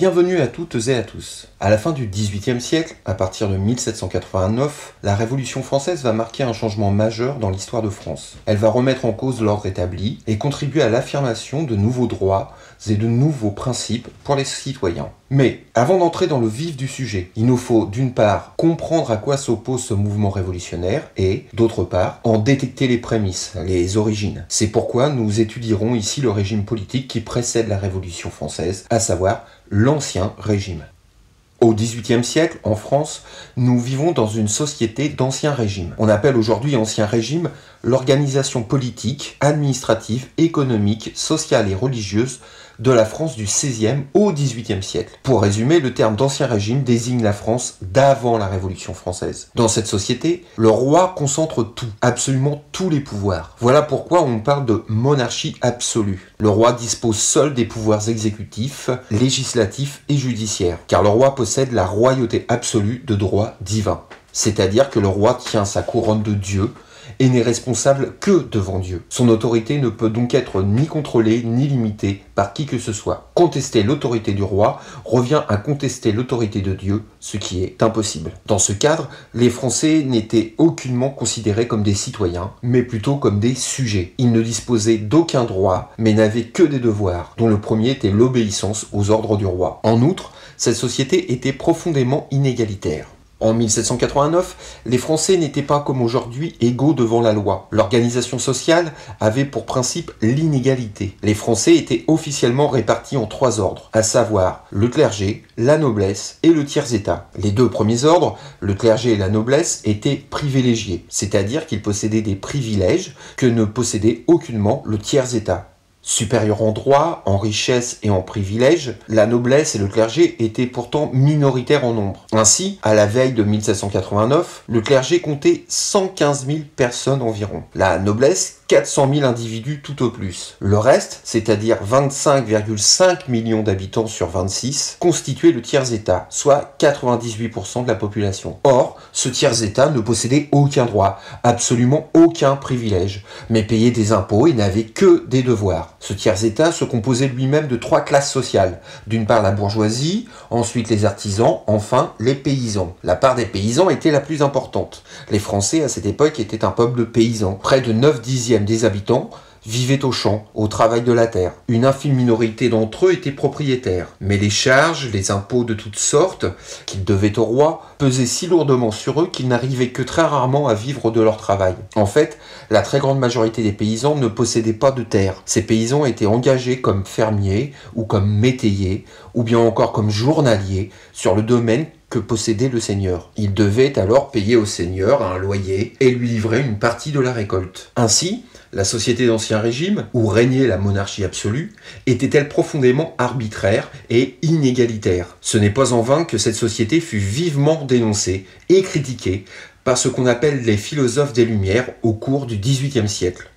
Bienvenue à toutes et à tous. À la fin du XVIIIe siècle, à partir de 1789, la Révolution française va marquer un changement majeur dans l'histoire de France. Elle va remettre en cause l'ordre établi et contribuer à l'affirmation de nouveaux droits et de nouveaux principes pour les citoyens. Mais avant d'entrer dans le vif du sujet, il nous faut d'une part comprendre à quoi s'oppose ce mouvement révolutionnaire et, d'autre part, en détecter les prémices, les origines. C'est pourquoi nous étudierons ici le régime politique qui précède la Révolution française, à savoir l'Ancien Régime. Au XVIIIe siècle, en France, nous vivons dans une société d'Ancien Régime. On appelle aujourd'hui Ancien Régime l'organisation politique, administrative, économique, sociale et religieuse de la France du XVIe au XVIIIe siècle. Pour résumer, le terme d'Ancien Régime désigne la France d'avant la Révolution française. Dans cette société, le roi concentre tout, absolument tous les pouvoirs. Voilà pourquoi on parle de monarchie absolue. Le roi dispose seul des pouvoirs exécutifs, législatifs et judiciaires, car le roi possède la royauté absolue de droit divin. C'est-à-dire que le roi tient sa couronne de Dieu et n'est responsable que devant Dieu. Son autorité ne peut donc être ni contrôlée ni limitée par qui que ce soit. Contester l'autorité du roi revient à contester l'autorité de Dieu, ce qui est impossible. Dans ce cadre, les Français n'étaient aucunement considérés comme des citoyens, mais plutôt comme des sujets. Ils ne disposaient d'aucun droit, mais n'avaient que des devoirs, dont le premier était l'obéissance aux ordres du roi. En outre, cette société était profondément inégalitaire. En 1789, les Français n'étaient pas comme aujourd'hui égaux devant la loi. L'organisation sociale avait pour principe l'inégalité. Les Français étaient officiellement répartis en 3 ordres, à savoir le clergé, la noblesse et le tiers-état. Les 2 premiers ordres, le clergé et la noblesse, étaient privilégiés, c'est-à-dire qu'ils possédaient des privilèges que ne possédait aucunement le tiers-état. Supérieur en droit, en richesse et en privilèges, la noblesse et le clergé étaient pourtant minoritaires en nombre. Ainsi, à la veille de 1789, le clergé comptait 115 000 personnes environ. La noblesse, 400 000 individus tout au plus. Le reste, c'est-à-dire 25,5 millions d'habitants sur 26, constituait le tiers-état, soit 98% de la population. Or, ce tiers-état ne possédait aucun droit, absolument aucun privilège, mais payait des impôts et n'avait que des devoirs. Ce tiers-état se composait lui-même de 3 classes sociales. D'une part la bourgeoisie, ensuite les artisans, enfin les paysans. La part des paysans était la plus importante. Les Français à cette époque étaient un peuple de paysans. Près de 9/10 des habitants vivaient aux champs, au travail de la terre. Une infime minorité d'entre eux étaient propriétaires. Mais les charges, les impôts de toutes sortes, qu'ils devaient au roi, pesaient si lourdement sur eux qu'ils n'arrivaient que très rarement à vivre de leur travail. En fait, la très grande majorité des paysans ne possédaient pas de terre. Ces paysans étaient engagés comme fermiers, ou comme métayers, ou bien encore comme journaliers, sur le domaine que possédait le seigneur. Il devait alors payer au seigneur un loyer et lui livrer une partie de la récolte. Ainsi, la société d'Ancien Régime, où régnait la monarchie absolue, était-elle profondément arbitraire et inégalitaire. Ce n'est pas en vain que cette société fut vivement dénoncée et critiquée par ce qu'on appelle les philosophes des Lumières au cours du XVIIIe siècle.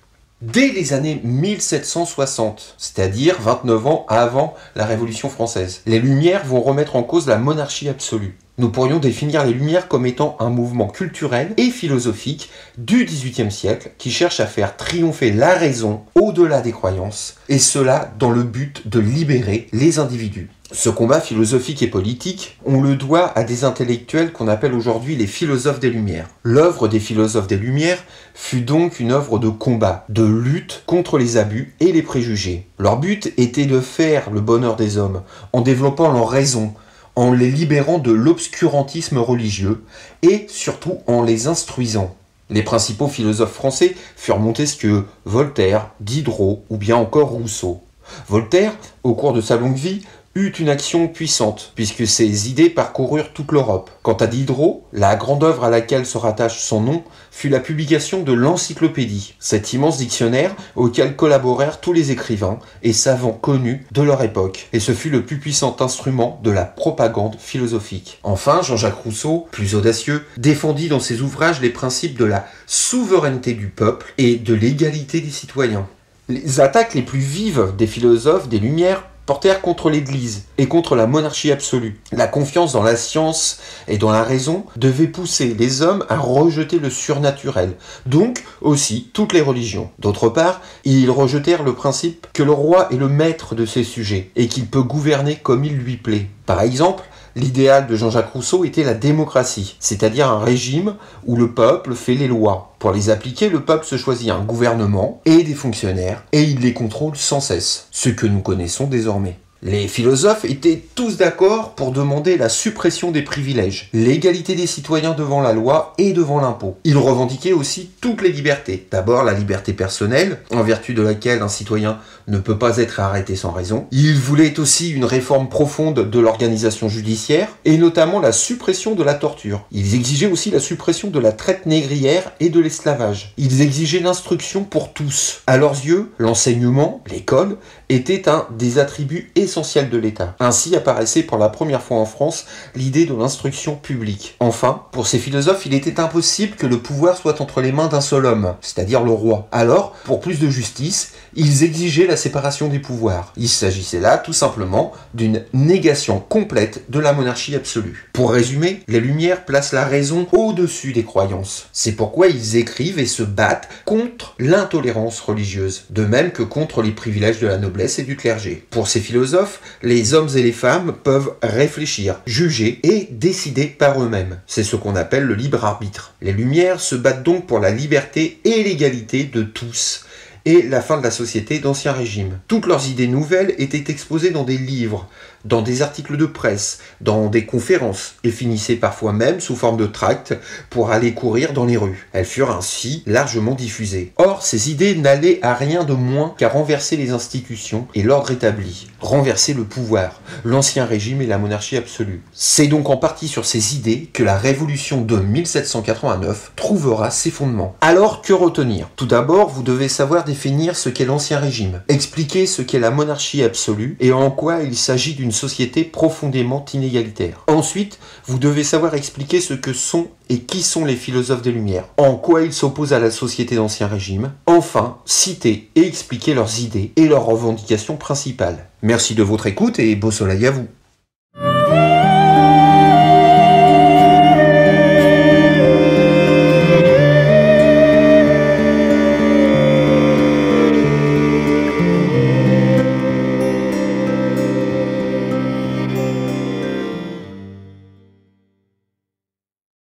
Dès les années 1760, c'est-à-dire 29 ans avant la Révolution française, les Lumières vont remettre en cause la monarchie absolue. Nous pourrions définir les Lumières comme étant un mouvement culturel et philosophique du XVIIIe siècle qui cherche à faire triompher la raison au-delà des croyances, et cela dans le but de libérer les individus. Ce combat philosophique et politique, on le doit à des intellectuels qu'on appelle aujourd'hui les philosophes des Lumières. L'œuvre des philosophes des Lumières fut donc une œuvre de combat, de lutte contre les abus et les préjugés. Leur but était de faire le bonheur des hommes en développant leur raison, en les libérant de l'obscurantisme religieux et surtout en les instruisant. Les principaux philosophes français furent Montesquieu, Voltaire, Diderot ou bien encore Rousseau. Voltaire, au cours de sa longue vie, eut une action puissante, puisque ses idées parcoururent toute l'Europe. Quant à Diderot, la grande œuvre à laquelle se rattache son nom fut la publication de l'Encyclopédie, cet immense dictionnaire auquel collaborèrent tous les écrivains et savants connus de leur époque, et ce fut le plus puissant instrument de la propagande philosophique. Enfin, Jean-Jacques Rousseau, plus audacieux, défendit dans ses ouvrages les principes de la souveraineté du peuple et de l'égalité des citoyens. Les attaques les plus vives des philosophes des Lumières portèrent contre l'Église et contre la monarchie absolue. La confiance dans la science et dans la raison devait pousser les hommes à rejeter le surnaturel, donc aussi toutes les religions. D'autre part, ils rejetèrent le principe que le roi est le maître de ses sujets et qu'il peut gouverner comme il lui plaît. Par exemple, l'idéal de Jean-Jacques Rousseau était la démocratie, c'est-à-dire un régime où le peuple fait les lois. Pour les appliquer, le peuple se choisit un gouvernement et des fonctionnaires, et il les contrôle sans cesse, ce que nous connaissons désormais. Les philosophes étaient tous d'accord pour demander la suppression des privilèges, l'égalité des citoyens devant la loi et devant l'impôt. Ils revendiquaient aussi toutes les libertés. D'abord la liberté personnelle, en vertu de laquelle un citoyen ne peut pas être arrêté sans raison. Ils voulaient aussi une réforme profonde de l'organisation judiciaire, et notamment la suppression de la torture. Ils exigeaient aussi la suppression de la traite négrière et de l'esclavage. Ils exigeaient l'instruction pour tous. À leurs yeux, l'enseignement, l'école, était un des attributs essentiels de l'État. Ainsi apparaissait pour la première fois en France l'idée de l'instruction publique. Enfin, pour ces philosophes, il était impossible que le pouvoir soit entre les mains d'un seul homme, c'est-à-dire le roi. Alors, pour plus de justice, ils exigeaient la séparation des pouvoirs. Il s'agissait là, tout simplement, d'une négation complète de la monarchie absolue. Pour résumer, les Lumières placent la raison au-dessus des croyances. C'est pourquoi ils écrivent et se battent contre l'intolérance religieuse, de même que contre les privilèges de la noblesse et du clergé. Pour ces philosophes, les hommes et les femmes peuvent réfléchir, juger et décider par eux-mêmes. C'est ce qu'on appelle le libre arbitre. Les Lumières se battent donc pour la liberté et l'égalité de tous, et la fin de la société d'Ancien Régime. Toutes leurs idées nouvelles étaient exposées dans des livres, dans des articles de presse, dans des conférences, et finissaient parfois même sous forme de tracts pour aller courir dans les rues. Elles furent ainsi largement diffusées. Or, ces idées n'allaient à rien de moins qu'à renverser les institutions et l'ordre établi, renverser le pouvoir, l'Ancien Régime et la monarchie absolue. C'est donc en partie sur ces idées que la Révolution de 1789 trouvera ses fondements. Alors, que retenir? Tout d'abord, vous devez savoir définir ce qu'est l'Ancien Régime, expliquer ce qu'est la monarchie absolue et en quoi il s'agit d'une société profondément inégalitaire. Ensuite, vous devez savoir expliquer ce que sont et qui sont les philosophes des Lumières, en quoi ils s'opposent à la société d'Ancien Régime. Enfin, citer et expliquer leurs idées et leurs revendications principales. Merci de votre écoute et beau soleil à vous.